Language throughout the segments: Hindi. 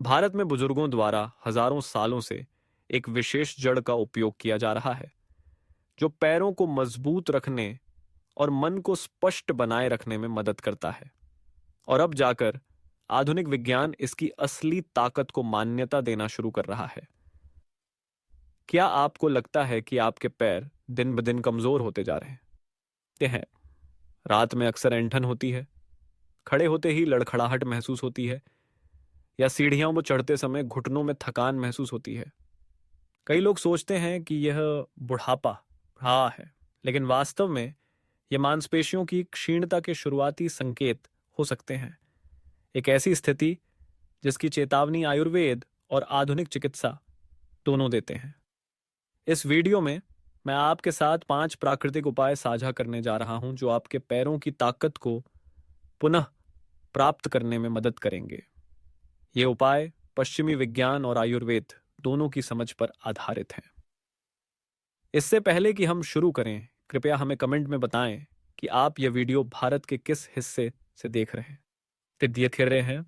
भारत में बुजुर्गों द्वारा हजारों सालों से एक विशेष जड़ का उपयोग किया जा रहा है जो पैरों को मजबूत रखने और मन को स्पष्ट बनाए रखने में मदद करता है। और अब जाकर आधुनिक विज्ञान इसकी असली ताकत को मान्यता देना शुरू कर रहा है। क्या आपको लगता है कि आपके पैर दिन ब दिन कमजोर होते जा रहे हैं? रात में अक्सर ऐंठन होती है, खड़े होते ही लड़खड़ाहट महसूस होती है, या सीढ़ियों पर चढ़ते समय घुटनों में थकान महसूस होती है। कई लोग सोचते हैं कि यह बुढ़ापा रहा है, लेकिन वास्तव में यह मांसपेशियों की क्षीणता के शुरुआती संकेत हो सकते हैं। एक ऐसी स्थिति जिसकी चेतावनी आयुर्वेद और आधुनिक चिकित्सा दोनों देते हैं। इस वीडियो में मैं आपके साथ 5 प्राकृतिक उपाय साझा करने जा रहा हूं जो आपके पैरों की ताकत को पुनः प्राप्त करने में मदद करेंगे। ये उपाय पश्चिमी विज्ञान और आयुर्वेद दोनों की समझ पर आधारित हैं। इससे पहले कि हम शुरू करें, कृपया हमें कमेंट में बताएं कि आप यह वीडियो भारत के किस हिस्से से देख रहे हैं।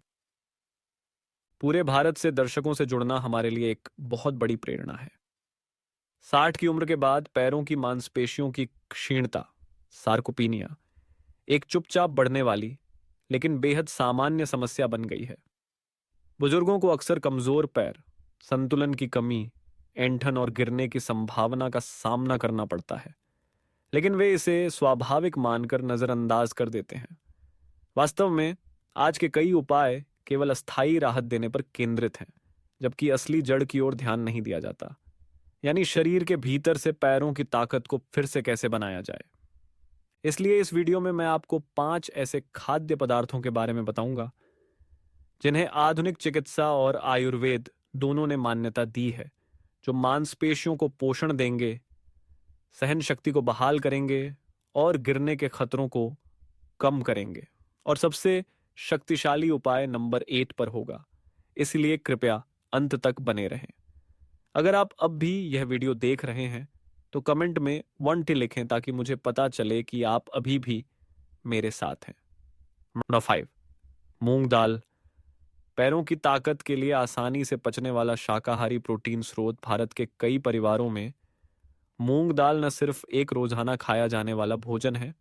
पूरे भारत से दर्शकों से जुड़ना हमारे लिए एक बहुत बड़ी प्रेरणा है। 60 की उम्र के बाद पैरों की मांसपेशियों की क्षीणता, सार्कोपीनिया, एक चुपचाप बढ़ने वाली लेकिन बेहद सामान्य समस्या बन गई है। बुजुर्गों को अक्सर कमजोर पैर, संतुलन की कमी, ऐंठन और गिरने की संभावना का सामना करना पड़ता है, लेकिन वे इसे स्वाभाविक मानकर नजरअंदाज कर देते हैं। वास्तव में आज के कई उपाय केवल अस्थायी राहत देने पर केंद्रित हैं, जबकि असली जड़ की ओर ध्यान नहीं दिया जाता, यानी शरीर के भीतर से पैरों की ताकत को फिर से कैसे बनाया जाए। इसलिए इस वीडियो में मैं आपको 5 ऐसे खाद्य पदार्थों के बारे में बताऊंगा जिन्हें आधुनिक चिकित्सा और आयुर्वेद दोनों ने मान्यता दी है, जो मांसपेशियों को पोषण देंगे, सहन शक्ति को बहाल करेंगे और गिरने के खतरों को कम करेंगे। और सबसे शक्तिशाली उपाय नंबर 8 पर होगा, इसलिए कृपया अंत तक बने रहें। अगर आप अब भी यह वीडियो देख रहे हैं तो कमेंट में 1T लिखें ताकि मुझे पता चले कि आप अभी भी मेरे साथ हैं। नंबर 5, मूंग दाल। पैरों की ताकत के लिए आसानी से पचने वाला शाकाहारी प्रोटीन स्रोत भारत के कई परिवारों में मूंग दाल न सिर्फ एक रोजाना खाया जाने वाला भोजन है,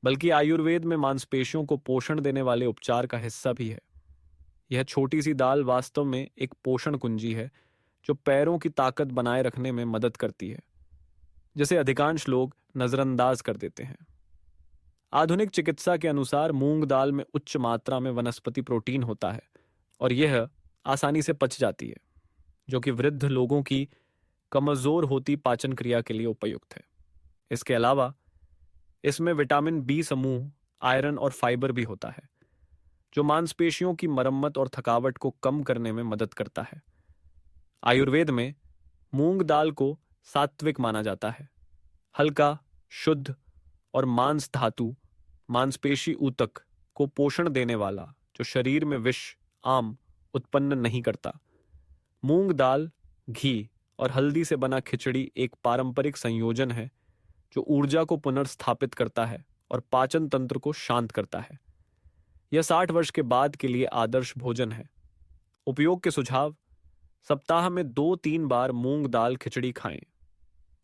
बल्कि आयुर्वेद में मांसपेशियों को पोषण देने वाले उपचार का हिस्सा भी है। यह छोटी सी दाल वास्तव में एक पोषण कुंजी है जो पैरों की ताकत बनाए रखने में मदद करती है, जिसे अधिकांश लोग नजरअंदाज कर देते हैं। आधुनिक चिकित्सा के अनुसार मूंग दाल में उच्च मात्रा में वनस्पति प्रोटीन होता है और यह आसानी से पच जाती है, जो कि वृद्ध लोगों की कमजोर होती पाचन क्रिया के लिए उपयुक्त है। इसके अलावा इसमें विटामिन बी समूह, आयरन और फाइबर भी होता है, जो मांसपेशियों की मरम्मत और थकावट को कम करने में मदद करता है। आयुर्वेद में मूंग दाल को सात्विक माना जाता है, हल्का, शुद्ध और मांस धातु, मांसपेशी ऊतक को पोषण देने वाला, जो शरीर में विष आम उत्पन्न नहीं करता। मूंग दाल, घी और हल्दी से बना खिचड़ी एक पारंपरिक संयोजन है जो ऊर्जा को पुनर्स्थापित करता है और पाचन तंत्र को शांत करता है। यह 60 वर्ष के बाद के लिए आदर्श भोजन है। उपयोग के सुझाव: सप्ताह में 2-3 बार मूंग दाल खिचड़ी खाएं,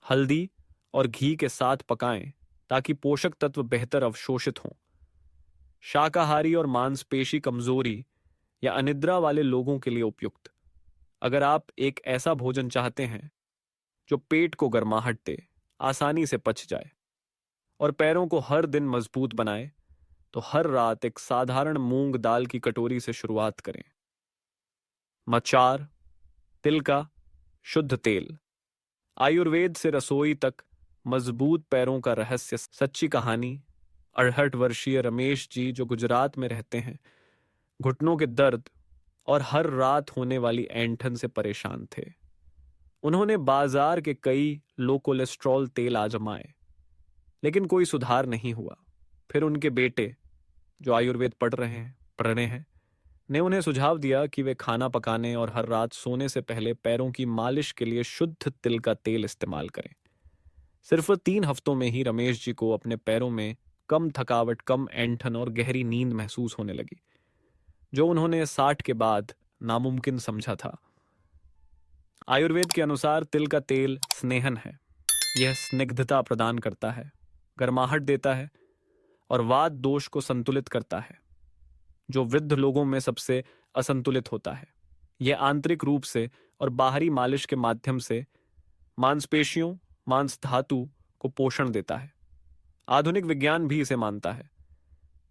हल्दी और घी के साथ पकाएं ताकि पोषक तत्व बेहतर अवशोषित हों। शाकाहारी और मांसपेशी कमजोरी या अनिद्रा वाले लोगों के लिए उपयुक्त। अगर आप एक ऐसा भोजन चाहते हैं जो पेट को गर्माहट दे, आसानी से पच जाए और पैरों को हर दिन मजबूत बनाए, तो हर रात एक साधारण मूंग दाल की कटोरी से शुरुआत करें। मचार, तिल का शुद्ध तेल। आयुर्वेद से रसोई तक मजबूत पैरों का रहस्य सच्ची कहानी। 68 वर्षीय रमेश जी, जो गुजरात में रहते हैं, घुटनों के दर्द और हर रात होने वाली ऐंठन से परेशान थे। उन्होंने बाजार के कई लो कोलेस्ट्रॉल तेल आजमाए, लेकिन कोई सुधार नहीं हुआ। फिर उनके बेटे, जो आयुर्वेद पढ़ रहे हैं, ने उन्हें सुझाव दिया कि वे खाना पकाने और हर रात सोने से पहले पैरों की मालिश के लिए शुद्ध तिल का तेल इस्तेमाल करें। सिर्फ 3 हफ्तों में ही रमेश जी को अपने पैरों में कम थकावट, कम ऐंठन और गहरी नींद महसूस होने लगी, जो उन्होंने 60 के बाद नामुमकिन समझा था। आयुर्वेद के अनुसार तिल का तेल स्नेहन है। यह स्निग्धता प्रदान करता है, गर्माहट देता है और वात दोष को संतुलित करता है, जो वृद्ध लोगों में सबसे असंतुलित होता है। यह आंतरिक रूप से और बाहरी मालिश के माध्यम से मांसपेशियों, मांस धातु को पोषण देता है। आधुनिक विज्ञान भी इसे मानता है।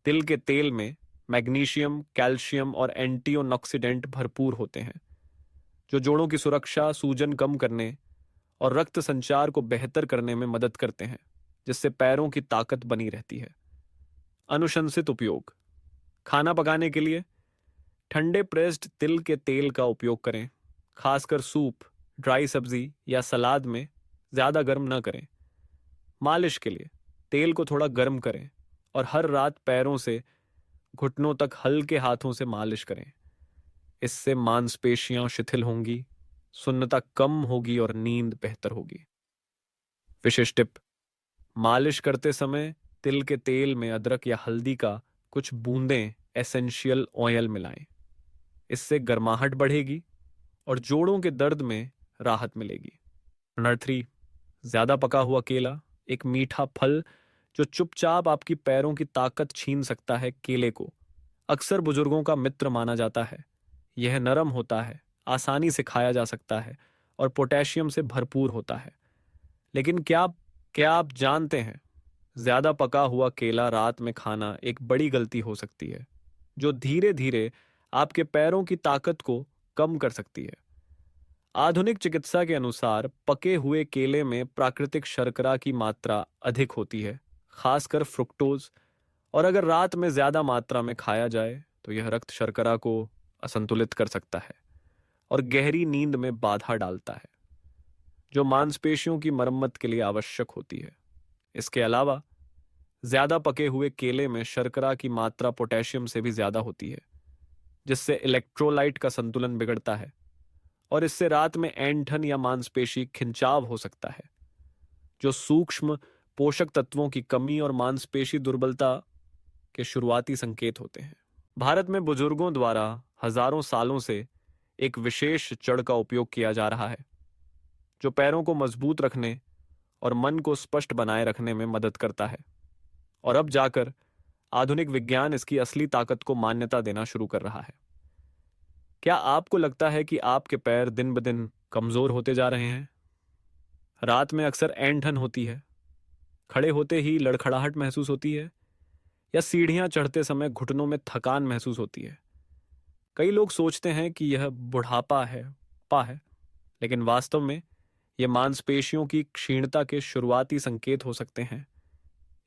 तिल के तेल में मैग्नीशियम, कैल्शियम और एंटीऑक्सीडेंट भरपूर होते हैं, जो जोड़ों की सुरक्षा, सूजन कम करने और रक्त संचार को बेहतर करने में मदद करते हैं, जिससे पैरों की ताकत बनी रहती है। अनुशंसित उपयोग: खाना पकाने के लिए ठंडे प्रेस्ड तिल के तेल का उपयोग करें। खासकर सूप, ड्राई सब्जी या सलाद में ज्यादा गर्म न करें। मालिश के लिए तेल को थोड़ा गर्म करें और हर रात पैरों से घुटनों तक हल्के हाथों से मालिश करें। इससे मांसपेशियां शिथिल होंगी, सुन्नता कम होगी और नींद बेहतर होगी। विशेष टिप: मालिश करते समय तिल के तेल में अदरक या हल्दी का कुछ बूंदें एसेंशियल ऑयल मिलाएं। इससे गर्माहट बढ़ेगी और जोड़ों के दर्द में राहत मिलेगी। नंबर 3, ज्यादा पका हुआ केला, एक मीठा फल जो चुपचाप आपकी पैरों की ताकत छीन सकता है। केले को अक्सर बुजुर्गों का मित्र माना जाता है। यह नरम होता है, आसानी से खाया जा सकता है और पोटेशियम से भरपूर होता है। लेकिन क्या आप जानते हैं, ज्यादा पका हुआ केला रात में खाना एक बड़ी गलती हो सकती है, जो धीरे धीरे आपके पैरों की ताकत को कम कर सकती है। आधुनिक चिकित्सा के अनुसार पके हुए केले में प्राकृतिक शर्करा की मात्रा अधिक होती है, खासकर फ्रुक्टोज, और अगर रात में ज्यादा मात्रा में खाया जाए तो यह रक्त शर्करा को असंतुलित कर सकता है और गहरी नींद में बाधा डालता है, जो मांसपेशियों की मरम्मत के लिए आवश्यक होती है। इसके अलावा ज्यादा पके हुए केले में शर्करा की मात्रा पोटेशियम से भी ज्यादा होती है, जिससे इलेक्ट्रोलाइट का संतुलन बिगड़ता है और इससे रात में ऐंठन या मांसपेशी खिंचाव हो सकता है, जो सूक्ष्म पोषक तत्वों की कमी और मांसपेशी दुर्बलता के शुरुआती संकेत होते हैं। भारत में बुजुर्गों द्वारा हजारों सालों से एक विशेष जड़ का उपयोग किया जा रहा है, जो पैरों को मजबूत रखने और मन को स्पष्ट बनाए रखने में मदद करता है। और अब जाकर आधुनिक विज्ञान इसकी असली ताकत को मान्यता देना शुरू कर रहा है। क्या आपको लगता है कि आपके पैर दिन ब दिन कमजोर होते जा रहे हैं? रात में अक्सर ऐंठन होती है, खड़े होते ही लड़खड़ाहट महसूस होती है, या सीढ़ियां चढ़ते समय घुटनों में थकान महसूस होती है? कई लोग सोचते हैं कि यह बुढ़ापा है, लेकिन वास्तव में यह मांसपेशियों की क्षीणता के शुरुआती संकेत हो सकते हैं।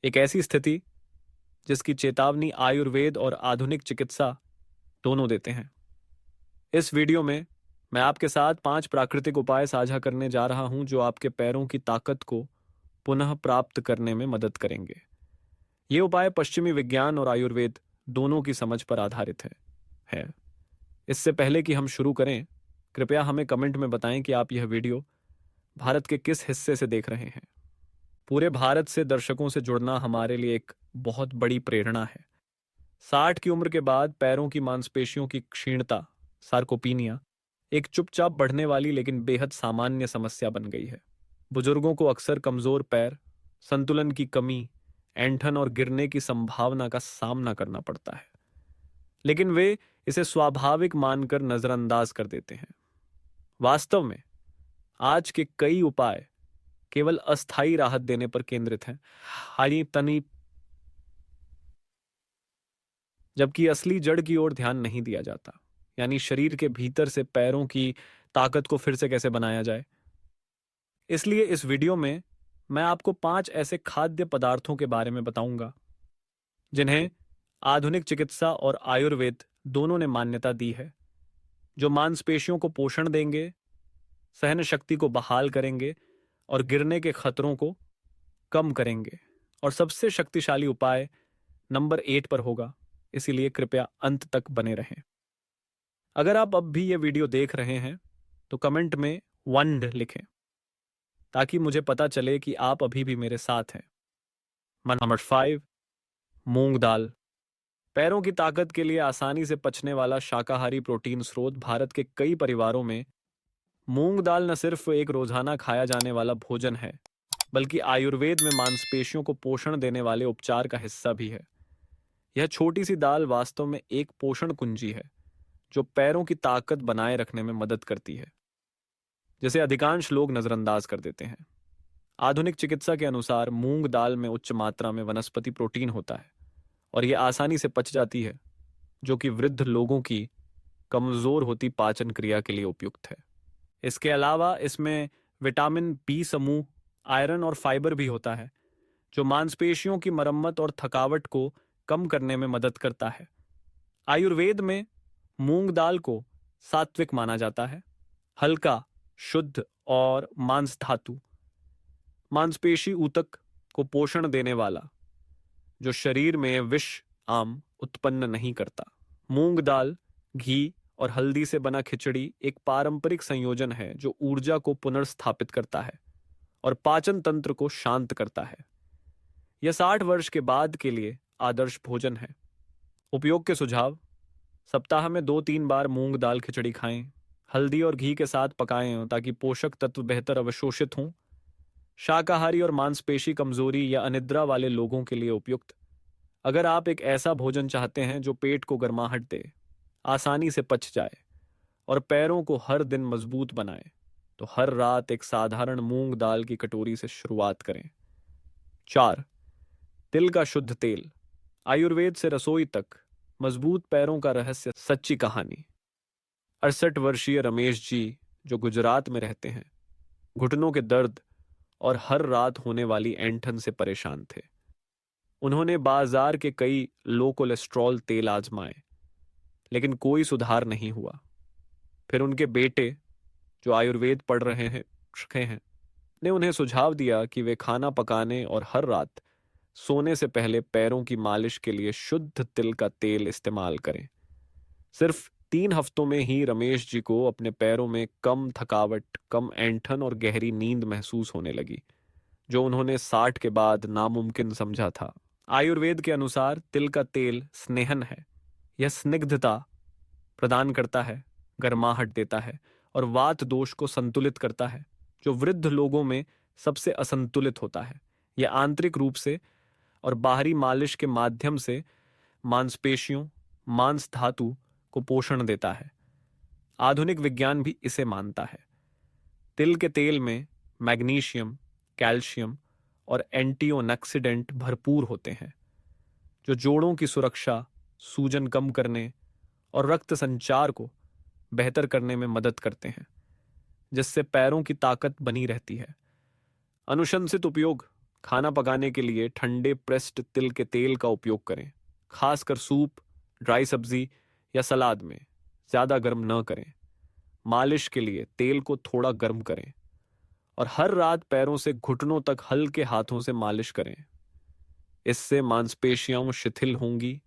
एक ऐसी स्थिति जिसकी चेतावनी आयुर्वेद और आधुनिक चिकित्सा दोनों देते हैं। इस वीडियो में मैं आपके साथ 5 प्राकृतिक उपाय साझा करने जा रहा हूं, जो आपके पैरों की ताकत को पुनः प्राप्त करने में मदद करेंगे। ये उपाय पश्चिमी विज्ञान और आयुर्वेद दोनों की समझ पर आधारित है। इससे पहले कि हम शुरू करें, कृपया हमें कमेंट में बताएं कि आप यह वीडियो भारत के किस हिस्से से देख रहे हैं। पूरे भारत से दर्शकों से जुड़ना हमारे लिए एक बहुत बड़ी प्रेरणा है। 60 की उम्र के बाद पैरों की मांसपेशियों की क्षीणता, सार्कोपीनिया, एक चुपचाप बढ़ने वाली लेकिन बेहद सामान्य समस्या बन गई है। बुजुर्गों को अक्सर कमजोर पैर, संतुलन की कमी, ऐंठन और गिरने की संभावना का सामना करना पड़ता है, लेकिन वे इसे स्वाभाविक मानकर नजरअंदाज कर देते हैं। वास्तव में आज के कई उपाय केवल अस्थायी राहत देने पर केंद्रित हैं, जबकि असली जड़ की ओर ध्यान नहीं दिया जाता, यानी शरीर के भीतर से पैरों की ताकत को फिर से कैसे बनाया जाए। इसलिए इस वीडियो में मैं आपको 5 ऐसे खाद्य पदार्थों के बारे में बताऊंगा जिन्हें आधुनिक चिकित्सा और आयुर्वेद दोनों ने मान्यता दी है, जो मांसपेशियों को पोषण देंगे, सहन शक्ति को बहाल करेंगे और गिरने के खतरों को कम करेंगे। और सबसे शक्तिशाली उपाय नंबर 8 पर होगा, इसीलिए कृपया अंत तक बने रहें। अगर आप अब भी ये वीडियो देख रहे हैं तो कमेंट में वंड लिखें, ताकि मुझे पता चले कि आप अभी भी मेरे साथ हैं। नंबर 5, मूंग दाल। पैरों की ताकत के लिए आसानी से पचने वाला शाकाहारी प्रोटीन स्रोत भारत के कई परिवारों में मूंग दाल न सिर्फ एक रोजाना खाया जाने वाला भोजन है, बल्कि आयुर्वेद में मांसपेशियों को पोषण देने वाले उपचार का हिस्सा भी है। यह छोटी सी दाल वास्तव में एक पोषण कुंजी है जो पैरों की ताकत बनाए रखने में मदद करती है, जिसे अधिकांश लोग नजरअंदाज कर देते हैं। आधुनिक चिकित्सा के अनुसार मूंग दाल में उच्च मात्रा में वनस्पति प्रोटीन होता है और यह आसानी से पच जाती है, जो कि वृद्ध लोगों की कमजोर होती पाचन क्रिया के लिए उपयुक्त है। इसके अलावा इसमें विटामिन बी समूह, आयरन और फाइबर भी होता है, जो मांसपेशियों की मरम्मत और थकावट को कम करने में मदद करता है। आयुर्वेद में मूंग दाल को सात्विक माना जाता है, हल्का, शुद्ध और मांस धातु, मांसपेशी ऊतक को पोषण देने वाला, जो शरीर में विष आम उत्पन्न नहीं करता। मूंग दाल, घी और हल्दी से बना खिचड़ी एक पारंपरिक संयोजन है जो ऊर्जा को पुनर्स्थापित करता है और पाचन तंत्र को शांत करता है। यह 60 वर्ष के बाद के लिए आदर्श भोजन है। उपयोग के सुझाव: सप्ताह में 2-3 बार मूंग दाल खिचड़ी खाएं। हल्दी और घी के साथ पकाएं ताकि पोषक तत्व बेहतर अवशोषित हों। शाकाहारी और मांसपेशी कमजोरी या अनिद्रा वाले लोगों के लिए उपयुक्त। अगर आप एक ऐसा भोजन चाहते हैं जो पेट को गर्माहट दे, आसानी से पच जाए और पैरों को हर दिन मजबूत बनाए, तो हर रात एक साधारण मूंग दाल की कटोरी से शुरुआत करें। 4. तिल का शुद्ध तेल। आयुर्वेद से रसोई तक, मजबूत पैरों का रहस्य सच्ची कहानी। 68 वर्षीय रमेश जी, जो गुजरात में रहते हैं, घुटनों के दर्द और हर रात होने वाली ऐंठन से परेशान थे। उन्होंने बाजार के कई लो कोलेस्ट्रॉल तेल आजमाए, लेकिन कोई सुधार नहीं हुआ। फिर उनके बेटे, जो आयुर्वेद पढ़ रखे हैं, ने उन्हें सुझाव दिया कि वे खाना पकाने और हर रात सोने से पहले पैरों की मालिश के लिए शुद्ध तिल का तेल इस्तेमाल करें। सिर्फ 3 हफ्तों में ही रमेश जी को अपने पैरों में कम थकावट, कम ऐंठन और गहरी नींद महसूस होने लगी, जो उन्होंने 60 के बाद नामुमकिन समझा था। आयुर्वेद के अनुसार तिल का तेल स्नेहन है। यह स्निग्धता प्रदान करता है, गर्माहट देता है और वात दोष को संतुलित करता है, जो वृद्ध लोगों में सबसे असंतुलित होता है। यह आंतरिक रूप से और बाहरी मालिश के माध्यम से मांसपेशियों, मांस धातु को पोषण देता है। आधुनिक विज्ञान भी इसे मानता है। तिल के तेल में मैग्नीशियम, कैल्शियम और एंटीऑक्सीडेंट भरपूर होते हैं, जो जोड़ों की सुरक्षा, सूजन कम करने और रक्त संचार को बेहतर करने में मदद करते हैं, जिससे पैरों की ताकत बनी रहती है। अनुशंसित उपयोग: खाना पकाने के लिए ठंडे प्रेस्ड तिल के तेल का उपयोग करें, खासकर सूप, ड्राई सब्जी या सलाद में। ज्यादा गर्म न करें। मालिश के लिए तेल को थोड़ा गर्म करें और हर रात पैरों से घुटनों तक हल्के हाथों से मालिश करें। इससे मांसपेशियां शिथिल होंगी,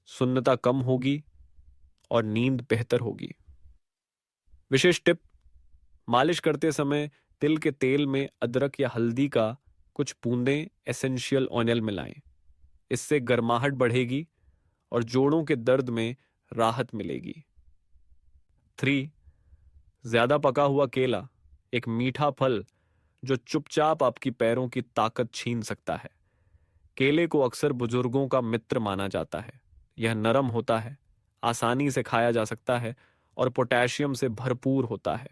सुन्नता कम होगी और नींद बेहतर होगी। विशेष टिप: मालिश करते समय तिल के तेल में अदरक या हल्दी का कुछ बूंदें एसेंशियल ऑयल मिलाएं। इससे गर्माहट बढ़ेगी और जोड़ों के दर्द में राहत मिलेगी। 3. ज्यादा पका हुआ केला, एक मीठा फल जो चुपचाप आपकी पैरों की ताकत छीन सकता है। केले को अक्सर बुजुर्गों का मित्र माना जाता है। यह नरम होता है, आसानी से खाया जा सकता है और पोटेशियम से भरपूर होता है।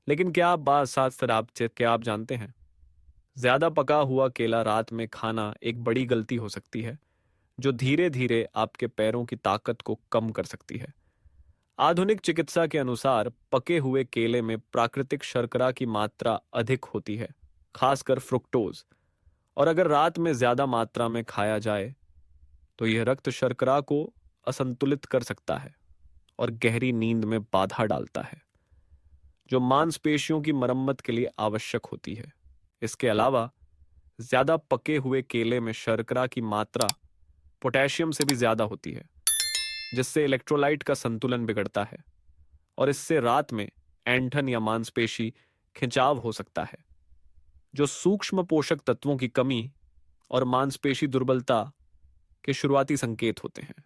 लेकिन क्या आप जानते हैं, ज्यादा पका हुआ केला रात में खाना एक बड़ी गलती हो सकती है, जो धीरे धीरे आपके पैरों की ताकत को कम कर सकती है। आधुनिक चिकित्सा के अनुसार पके हुए केले में प्राकृतिक शर्करा की मात्रा अधिक होती है, खासकर फ्रुक्टोज, और अगर रात में ज्यादा मात्रा में खाया जाए तो यह रक्त शर्करा को असंतुलित कर सकता है और गहरी नींद में बाधा डालता है, जो मांसपेशियों की मरम्मत के लिए आवश्यक होती है। इसके अलावा ज्यादा पके हुए केले में शर्करा की मात्रा पोटेशियम से भी ज्यादा होती है, जिससे इलेक्ट्रोलाइट का संतुलन बिगड़ता है और इससे रात में ऐंठन या मांसपेशी खिंचाव हो सकता है, जो सूक्ष्म पोषक तत्वों की कमी और मांसपेशी दुर्बलता के शुरुआती संकेत होते हैं।